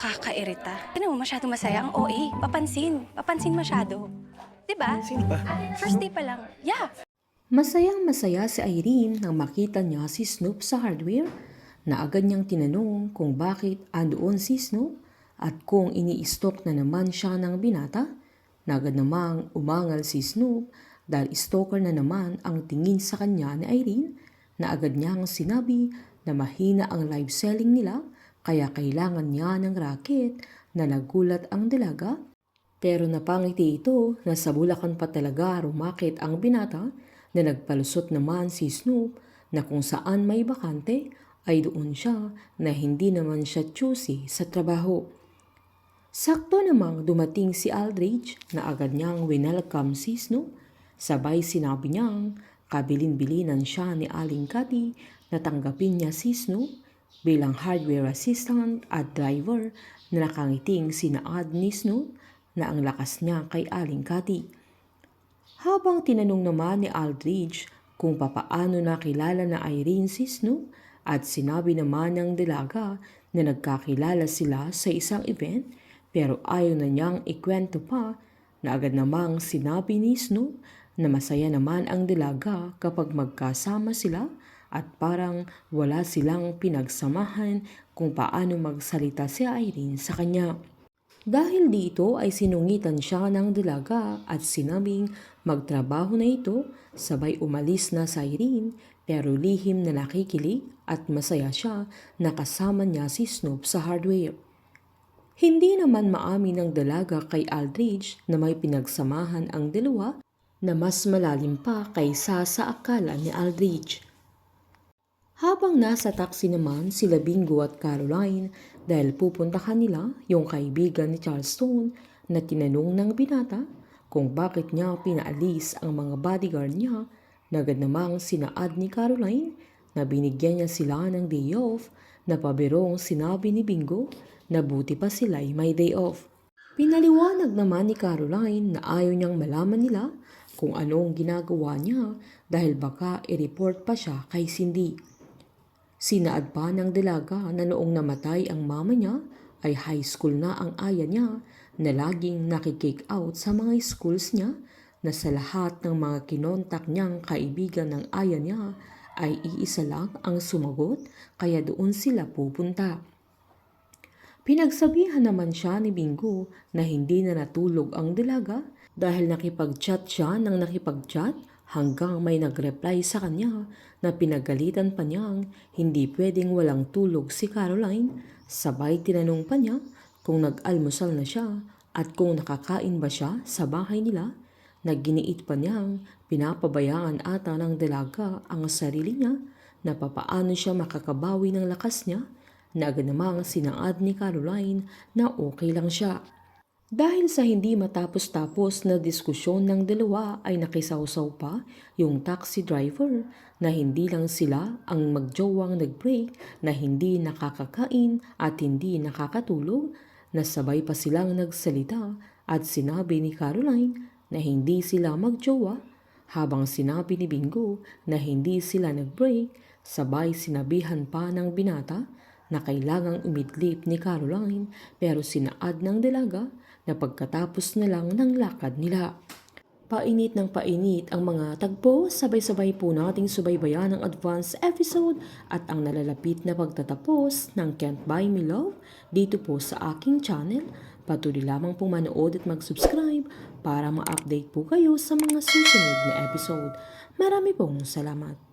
Kakairita. Tignan mo, masyadong masaya ang OA. Papansin. Papansin masyado. 'Di ba? Sino ba? First day pa lang. Yeah. Masayang-masaya si Irene nang makita niya si Snoop sa hardware na agad niyang tinanong kung bakit andoon si Snoop at kung ini-stalk na naman siya ng binata na agad namang umangal si Snoop dahil stalker na naman ang tingin sa kanya ni Irene na agad niyang sinabi na mahina ang live selling nila kaya kailangan niya ng racket na nagulat ang dalaga. Pero napangiti ito na sa Bulacan pa talaga rumakit ang binata na nagpalusot naman si Snoop na kung saan may bakante ay doon siya na hindi naman siya choosy sa trabaho. Sakto namang dumating si Aldridge na agad niyang winelcome si Snoop. Sabay sinabi niyang kabilin-bilinan siya ni Aling Cathy na tanggapin niya si Snoop bilang hardware assistant at driver na nakangiting sinaad ni Snoop na ang lakas niya kay Aling Cathy. Habang tinanong naman ni Aldridge kung papaano nakilala na Irene si Snoop at sinabi naman ng dalaga na nagkakilala sila sa isang event pero ayaw na niyang ikwento pa na agad namang sinabi ni Snoop na masaya naman ang dalaga kapag magkasama sila at parang wala silang pinagsamahan kung paano magsalita si Irene sa kanya. Dahil dito ay sinungitan siya ng dalaga at sinabing magtrabaho na ito, sabay umalis na sa Irene pero lihim na nakikilig at masaya siya na kasama niya si Snoop sa hardware. Hindi naman maamin ng dalaga kay Aldridge na may pinagsamahan ang dalawa na mas malalim pa kaysa sa akala ni Aldridge. Habang nasa taxi naman sila Bingo at Caroline dahil pupuntahan nila yung kaibigan ni Charleston na tinanong ng binata kung bakit niya pinaalis ang mga bodyguard niya na agad namang sinaad ni Caroline na binigyan niya sila ng day off na pabirong sinabi ni Bingo na buti pa sila'y may day off. Pinaliwanag naman ni Caroline na ayaw niyang malaman nila kung anong ginagawa niya dahil baka i-report pa siya kay Cindy. Sinaad pa ng dalaga na noong namatay ang mama niya ay high school na ang aya niya na laging nakikick out sa mga schools niya na sa lahat ng mga kinontak niyang kaibigan ng aya niya ay iisa lang ang sumagot kaya doon sila pupunta. Pinagsabihan naman siya ni Bingo na hindi na natulog ang dalaga dahil nakipag-chat siya ng nakipag-chat hanggang may nag-reply sa kanya na pinagalitan pa niyang hindi pwedeng walang tulog si Caroline. Sabay tinanong pa niya kung nag-almusal na siya at kung nakakain ba siya sa bahay nila. Nagginiit pa niyang pinapabayaan ata ng dalaga ang sarili niya na papaano siya makakabawi ng lakas niya na agad namang sinaad ni Caroline na okay lang siya. Dahil sa hindi matapos-tapos na diskusyon ng dalawa ay nakisawsaw pa yung taxi driver na hindi lang sila ang magjowang nag-break na hindi nakakakain at hindi nakakatulog na sabay pa silang nagsalita at sinabi ni Caroline na hindi sila magjowa habang sinabi ni Bingo na hindi sila nag-break sabay sinabihan pa ng binata na kailangang umidlip ni Caroline pero sinaad ng dalaga na pagkatapos na lang ng lakad nila. Painit ng painit ang mga tagpo, sabay-sabay po nating subaybayan ang advance episode at ang nalalapit na pagtatapos ng Can't Buy Me Love dito po sa aking channel. Patuloy lamang pong manood at mag-subscribe para ma-update po kayo sa mga susunod na episode. Marami pong salamat.